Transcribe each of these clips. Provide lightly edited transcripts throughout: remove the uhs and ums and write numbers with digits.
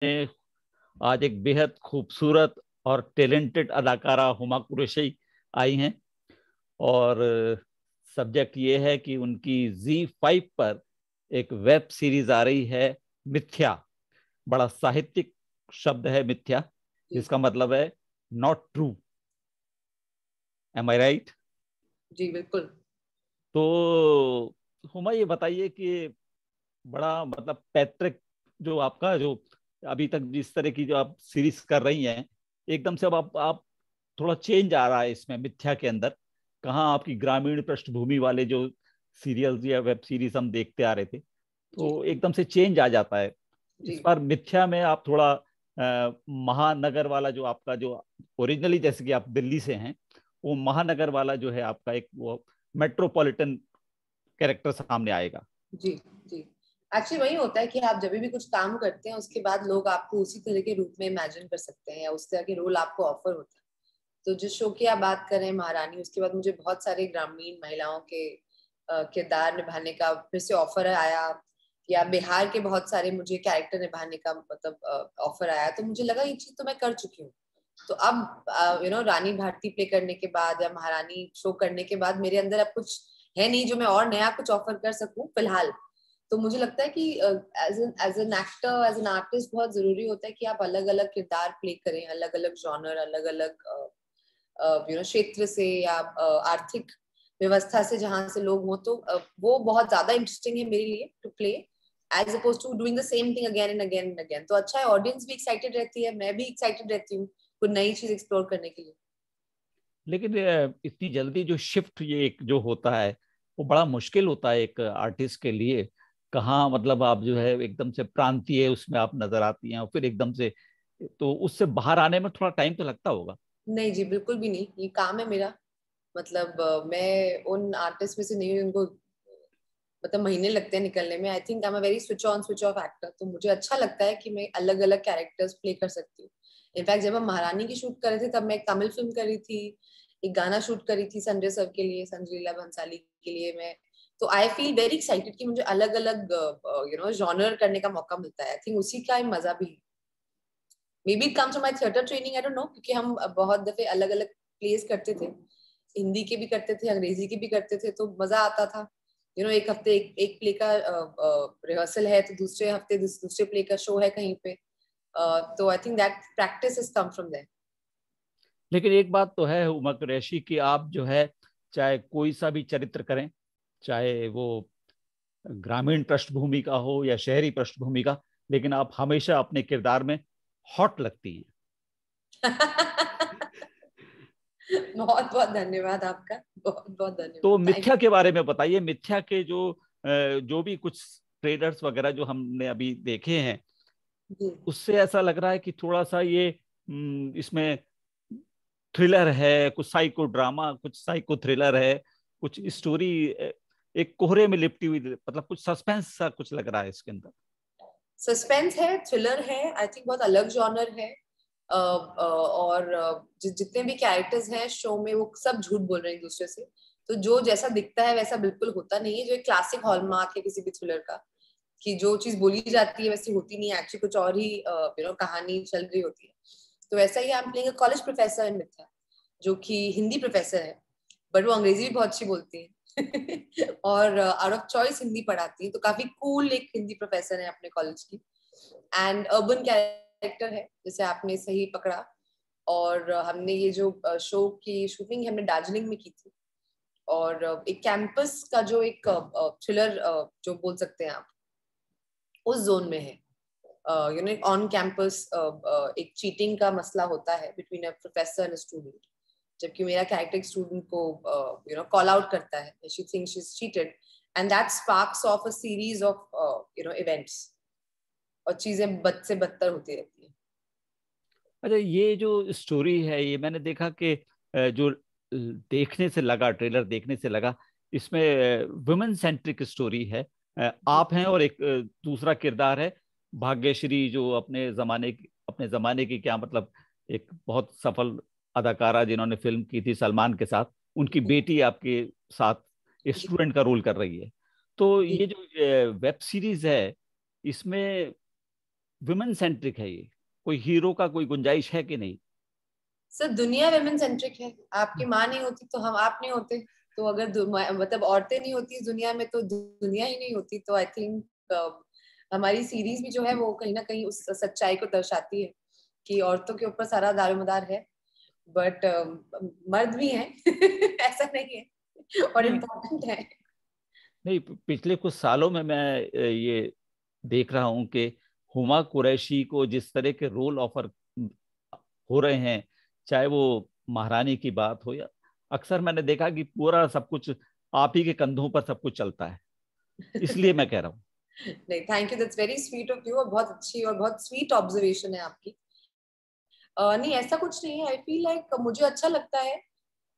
ने आज एक बेहद खूबसूरत और टैलेंटेड अदाकारा हुमा कुरैशी आई हैं। और सब्जेक्ट ये है कि उनकी Z5 पर एक वेब सीरीज आ रही है, मिथ्या। बड़ा साहित्यिक शब्द है मिथ्या, जी जिसका मतलब है not true. Am I right? जी बिल्कुल। तो हुमा, ये बताइए कि बड़ा मतलब पैतृक जो आपका जो अभी तक जिस तरह की जो आप सीरीज कर रही हैं, एकदम से अब आप थोड़ा चेंज आ रहा है इसमें मिथ्या के अंदर। कहाँ आपकी ग्रामीण पृष्ठभूमि वाले जो सीरियल्स या वेब सीरीज हम देखते आ रहे थे, जी तो एकदम से चेंज आ जाता है। जी इस बार मिथ्या में आप थोड़ा महानगर वाला जो आपका जो ओरिजिनली, जैसे कि आप दिल्ली से हैं, वो महानगर वाला जो है आपका एक वो मेट्रोपॉलिटन कैरेक्टर सामने आएगा। जी जी। एक्चुअली वही होता है कि आप जब भी कुछ काम करते हैं उसके बाद लोग आपको उसी तरह के रूप में इमेजिन कर सकते हैं या उस तरह के रोल आपको ऑफर होता है। तो जिस शो की आप बात कर रहे हैं महारानी, उसके बाद मुझे बहुत सारे ग्रामीण महिलाओं के किरदार निभाने का फिर से ऑफर आया, या बिहार के बहुत सारे मुझे कैरेक्टर निभाने का मतलब ऑफर आया। तो मुझे लगा ये चीज तो मैं कर चुकी हूँ। तो अब रानी भारती प्ले करने के बाद या महारानी शो करने के बाद मेरे अंदर अब कुछ है नहीं जो मैं और नया कुछ ऑफर कर सकूं फिलहाल। तो मुझे लगता है कि as an actor, as an artist बहुत जरूरी होता है कि आप अलग अलग किरदार प्ले करें, अलग अलग जॉनर, अलग अलग क्षेत्र से या आर्थिक व्यवस्था से जहां से लोग हो। तो वो बहुत ज्यादा इंटरेस्टिंग है मेरे लिए to play as oppose to doing the same thing again and again and again. तो अच्छा है, ऑडियंस भी एक्साइटेड रहती है, मैं भी एक्साइटेड रहती हूँ कुछ नई चीज एक्सप्लोर करने के लिए। लेकिन इतनी जल्दी जो शिफ्ट ये एक जो होता है, वो बड़ा मुश्किल होता है एक आर्टिस्ट के लिए। कहाँ मतलब आप जो है एकदम से प्रांतीय उसमें आप नजर आती हैं और फिर एकदम से, तो उससे बाहर आने में थोड़ा टाइम तो लगता होगा। नहीं जी, बिल्कुल भी नहीं, ये काम है मेरा। मतलब मैं उन आर्टिस्ट में से नहीं हूँ उनको मतलब महीने लगते हैं निकलने में। I think I am a very switch on switch off actor. तो मुझे अच्छा लगता है कि मैं अलग अलग कैरेक्टर्स प्ले कर सकती हूँ। इनफैक्ट जब हम महारानी की शूट कर रहे थे तब मैं एक तमिल फिल्म करी थी, एक गाना शूट करी थी संजय सर के लिए, संजय लीला भंसाली के लिए मैं। तो आई फील वेरी एक्साइटेड कि मुझे अलग अलग जॉनर करने का मौका मिलता है। आई थिंक उसी का मजा भी है। May be it comes from my theatre training, I don't know, क्योंकि हम बहुत दफे अलग अलग प्लेस करते थे, हिंदी के भी करते थे, अंग्रेजी के भी करते थे, तो मजा आता था। एक हफ्ते एक प्ले का रिहर्सल है तो दूसरे हफ्ते दूसरे प्ले का शो है कहीं पे। तो I think that practice is come from there. लेकिन एक बात तो है उमा कुरैशी कि आप जो है, चाहे कोई सा भी चरित्र करें, चाहे वो ग्रामीण पृष्ठभूमि का हो या शहरी पृष्ठभूमि का, लेकिन आप हमेशा अपने किरदार में हॉट लगती हैं। बहुत बहुत धन्यवाद आपका, बहुत बहुत तो धन्यवाद, थैंक मिथ्या के बारे में बताइए। मिथ्या के जो भी कुछ ट्रेलर्स वगैरह जो हमने अभी देखे हैं, यू। उससे ऐसा लग रहा है कि थोड़ा सा ये इसमें थ्रिलर है, कुछ साइको ड्रामा, कुछ साइको थ्रिलर है, कुछ स्टोरी एक कोहरे में लिपटी हुई, मतलब कुछ सस्पेंस सा कुछ लग रहा है इसके अंदर। सस्पेंस है, थ्रिलर है, आई थिंक बहुत अलग जॉनर है। और जितने भी कैरेक्टर्स हैं शो में वो सब झूठ बोल रहे हैं एक दूसरे से। तो जो जैसा दिखता है वैसा बिल्कुल होता नहीं है, जो एक क्लासिक हॉलमार्क है किसी भी थ्रिलर का, कि जो चीज बोली जाती है वैसी होती नहीं है, एक्चुअली कुछ और ही कहानी चल रही होती है। तो वैसा ही आप लेंगे कॉलेज प्रोफेसर है मिथ्या, जो कि हिंदी प्रोफेसर है, बट वो अंग्रेजी भी बहुत अच्छी बोलती है और आउट ऑफ चॉइस हिंदी पढ़ाती है, तो काफी कूल एक हिंदी प्रोफेसर है अपने कॉलेज की। एंड अर्बन कैरेक्टर है, जैसे आपने सही पकड़ा। और हमने ये जो शो की शूटिंग हमने दार्जिलिंग में की थी। और एक कैंपस का जो एक थ्रिलर जो बोल सकते हैं आप, उस जोन में है। ऑन कैंपस एक चीटिंग का मसला होता है between a professor and student, जबकि मेरा कैरेक्टर एक स्टूडेंट को कॉल आउट करता है, she thinks she is cheated, and that sparks of a series of events, और चीजें बद से बदतर होती रहती है। अच्छा, ये जो स्टोरी है, ये मैंने देखा कि जो देखने से लगा, ट्रेलर देखने से लगा, इसमें वुमेन सेंट्रिक स्टोरी है। जी आप हैं और एक दूसरा किरदार है भाग्यश्री, जो अपने जमाने की क्या मतलब एक बहुत सफल अदाकारा जिन्होंने फिल्म की थी सलमान के साथ, उनकी जी बेटी आपके साथ जी स्टूडेंट का रोल कर रही है। तो जी। ये जो वेब सीरीज है, इसमें विमेन सेंट्रिक है ये, कोई हीरो का कोई गुंजाइश है कि नहीं? सर दुनिया विमेन सेंट्रिक है, आपकी माँ नहीं होती तो हम आप नहीं होते, तो अगर मतलब औरतें नहीं होती इस दुनिया में तो दुनिया ही नहीं होती। तो आई थिंक हमारी सीरीज भी जो है वो कहीं ना कहीं उस सच्चाई को दर्शाती है कि औरतों के ऊपर सारा दारोमदार है, बट मर्द भी हैं ऐसा नहीं है, और नहीं इम्पोर्टेंट है। नहीं, पिछले कुछ सालों में मैं ये देख रहा हूं कि हुमा कुरैशी को जिस तरह के रोल ऑफर हो रहे हैं, चाहे वो महारानी की बात हो, या अक्सर मैंने देखा कि पूरा सब कुछ आप ही के कंधों पर सब कुछ चलता है, इसलिए मैं कह रहा हूँ। नहीं, thank you, that's very sweet of you, और बहुत अच्छी और बहुत स्वीट ऑब्जर्वेशन है आपकी। नहीं ऐसा कुछ नहीं है, आई फील लाइक मुझे अच्छा लगता है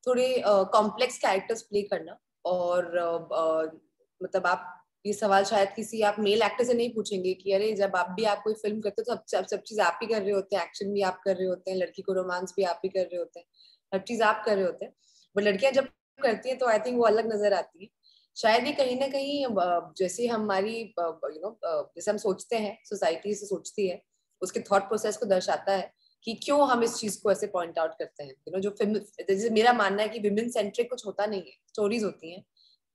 थोड़े कॉम्प्लेक्स कैरेक्टर्स प्ले करना। और मतलब आप ये सवाल शायद किसी आप मेल एक्टर से नहीं पूछेंगे कि अरे जब आप भी आप कोई फिल्म करते हो तो सब चीज आप ही कर रहे होते हैं, एक्शन भी आप कर रहे होते हैं, लड़की को रोमांस भी आप ही कर रहे होते हैं, हर चीज आप कर रहे होते हैं। बट लड़कियां जब करती हैं तो आई थिंक वो अलग नजर आती है। शायद ये कहीं ना कहीं जैसे हमारी जैसे हम सोचते हैं, सोसाइटी से सोचती है, उसके थॉट प्रोसेस को दर्शाता है कि क्यों हम इस चीज को ऐसे पॉइंट आउट करते हैं। जो फिल्म, जैसे मेरा मानना है कि विमेन सेंट्रिक कुछ होता नहीं है, स्टोरीज होती हैं,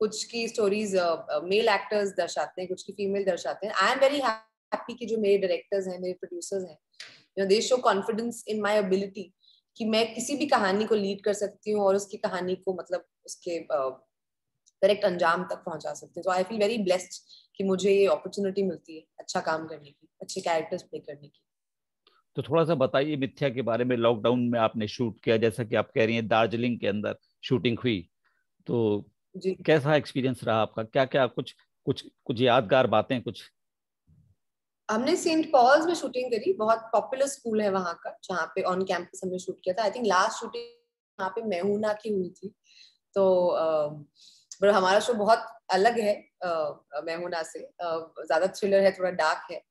कुछ की स्टोरीज मेल एक्टर्स दर्शाते हैं, कुछ की फीमेल दर्शाते हैं। आई एम वेरी हैप्पी कि जो मेरे डायरेक्टर्स हैं, मेरे प्रोड्यूसर्स हैं, दे show confidence in my ability कि मैं किसी भी कहानी को लीड कर सकती हूँ और उसकी कहानी को मतलब उसके डायरेक्ट अंजाम तक पहुंचा सकती हूँ। तो आई फील वेरी ब्लेस्ड कि मुझे ये अपॉर्चुनिटी मिलती है अच्छा काम करने की, अच्छे कैरेक्टर्स प्ले करने की। तो थोड़ा सा बताइए मिथ्या के बारे में। लॉकडाउन में आपने शूट किया, जैसा कि आप कह रही हैं दार्जिलिंग के अंदर शूटिंग हुई, तो जी, कैसा एक्सपीरियंस रहा आपका? क्या क्या कुछ कुछ कुछ यादगार बातें कुछ? हमने सेंट पॉल्स में शूटिंग करी, बहुत पॉपुलर स्कूल है वहाँ का, जहाँ पे ऑन कैंपस हमने शूट किया था। आई थिंक लास्ट शूटिंग वहाँ पे मेहुना की हुई थी। तो पर हमारा शो बहुत अलग है मेहुना से, ज्यादा थ्रिलर है, थोड़ा डार्क है,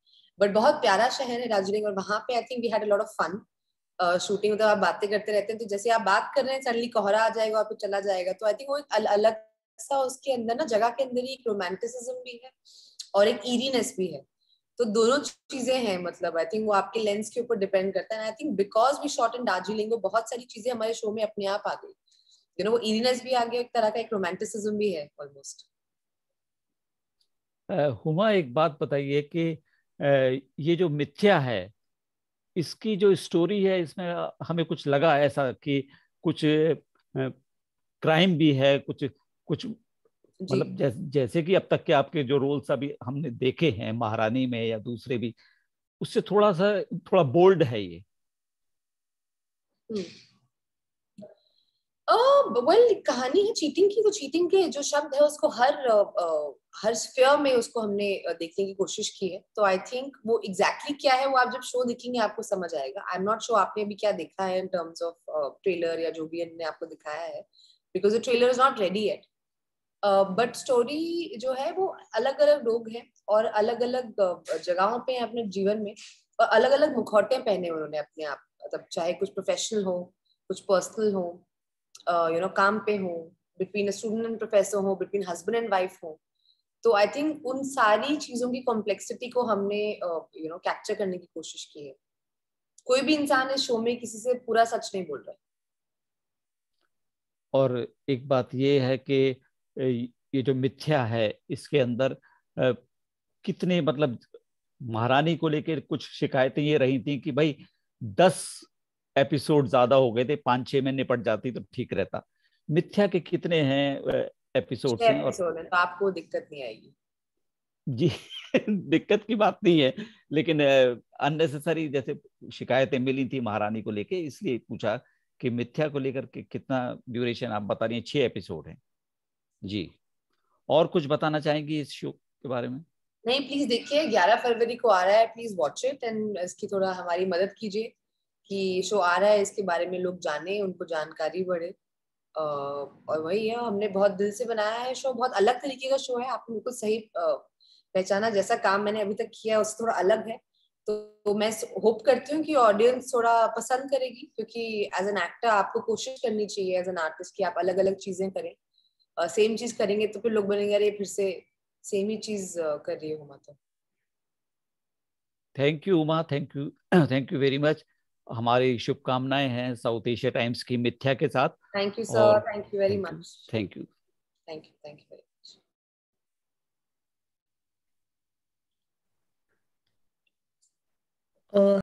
बट बहुत प्यारा शहर है दार्जिलिंग। और वहाँ पे I think we had a lot of fun shooting. मतलब आप बातें करते रहते हैं तो जैसे आप बात कर रहे हैं सडनली कोहरा आ जाएगा और फिर चला जाएगा। तो आई थिंक वो एक अलग सा उसके अंदर ना, जगह के अंदर ही एक रोमांटिसिज्म भी है और एक ईरीनेस भी है। तो दोनों चीजें हैं, मतलब आई थिंक वो आपके लेंस के ऊपर डिपेंड करता है। I think because we shot in Darjeeling, वो बहुत सारी चीजें हमारे शो में अपने आप आ गई। वो ईरीनेस भी आ गया, एक तरह का एक रोमांटिसिज्म भी है ऑलमोस्ट। हुमा, एक बात बताइए कि ये जो मिथ्या है, इसकी जो स्टोरी है, इसमें हमें कुछ लगा ऐसा कि कुछ क्राइम भी है, कुछ कुछ जी, मतलब जैसे कि अब तक के आपके जो रोल्स अभी हमने देखे हैं महारानी में या दूसरे भी, उससे थोड़ा बोल्ड है ये। वेल कहानी है चीटिंग की, तो चीटिंग के जो शब्द है उसको हर स्फीयर में उसको हमने देखने की कोशिश की है। तो आई थिंक वो एग्जैक्टली क्या है वो आप जब शो देखेंगे आपको समझ आएगा। आई एम नॉट श्योर आपने अभी क्या देखा है इन टर्म्स ऑफ ट्रेलर या जो भी इन्होंने आपको दिखाया है, because the trailer is not ready yet. But story जो है वो अलग अलग लोग हैं और अलग अलग जगहों पे हैं अपने जीवन में, और अलग अलग मुखौटे पहने उन्होंने अपने आप, मतलब चाहे कुछ प्रोफेशनल हो, कुछ पर्सनल हो, काम पे हो, बिटवीन स्टूडेंट एंड प्रोफेसर हो, बिटवीन हस्बैंड एंड वाइफ हो। तो आई थिंक उन सारी चीजों की कॉम्प्लेक्सिटी को हमने कैप्चर करने की कोशिश की है। कोई भी इंसान इस शो में किसी से पूरा सच नहीं बोल रहा और एक बात ये है कि ये जो मिथ्या है, इसके अंदर कितने मतलब महारानी को लेकर कुछ शिकायतें ये रही थी कि भाई 10 एपिसोड ज्यादा हो गए थे, 5-6 में निपट जाती तो ठीक रहता। मिथ्या के कितने हैं है। एपिसोड्स 6 हैं? और एपिसोड है तो आपको दिक्कत नहीं आएगी। जी दिक्कत की बात नहीं है, लेकिन अननेसेसरी जैसे शिकायतें मिली थी महारानी को लेके, इसलिए पूछा कि मिथ्या को लेकर के कितना ड्यूरेशन आप बता रही हैं? 6 एपिसोड हैं जी। और कुछ बताना चाहेंगी इस शो के बारे में? नहीं, प्लीज देखिए, 11 फरवरी को आ रहा है, प्लीज वॉच इट एंड इसकी थोड़ा हमारी मदद कीजिए कि शो आ रहा है, इसके बारे में लोग जाने, उनको जानकारी बढ़े। और वही है, हमने बहुत दिल से बनाया है शो, बहुत अलग तरीके का शो है, आपने बिल्कुल सही पहचाना। जैसा काम मैंने अभी तक किया उससे थोड़ा अलग है। तो मैं होप करती हूँ कि ऑडियंस थोड़ा पसंद करेगी, क्योंकि एज एन एक्टर आपको कोशिश करनी चाहिए एज एन आर्टिस्ट कि आप अलग अलग चीजें करें। सेम चीज करेंगे तो फिर लोग बोलेंगे अरे फिर से सेम ही चीज कर रही हो मतलब। Thank you Uma, thank you thank you very much. हमारी शुभकामनाएं हैं साउथ एशिया टाइम्स की मिथ्या के साथ। थैंक यू सर, और thank you very thank you, much. Thank you. Thank you very much.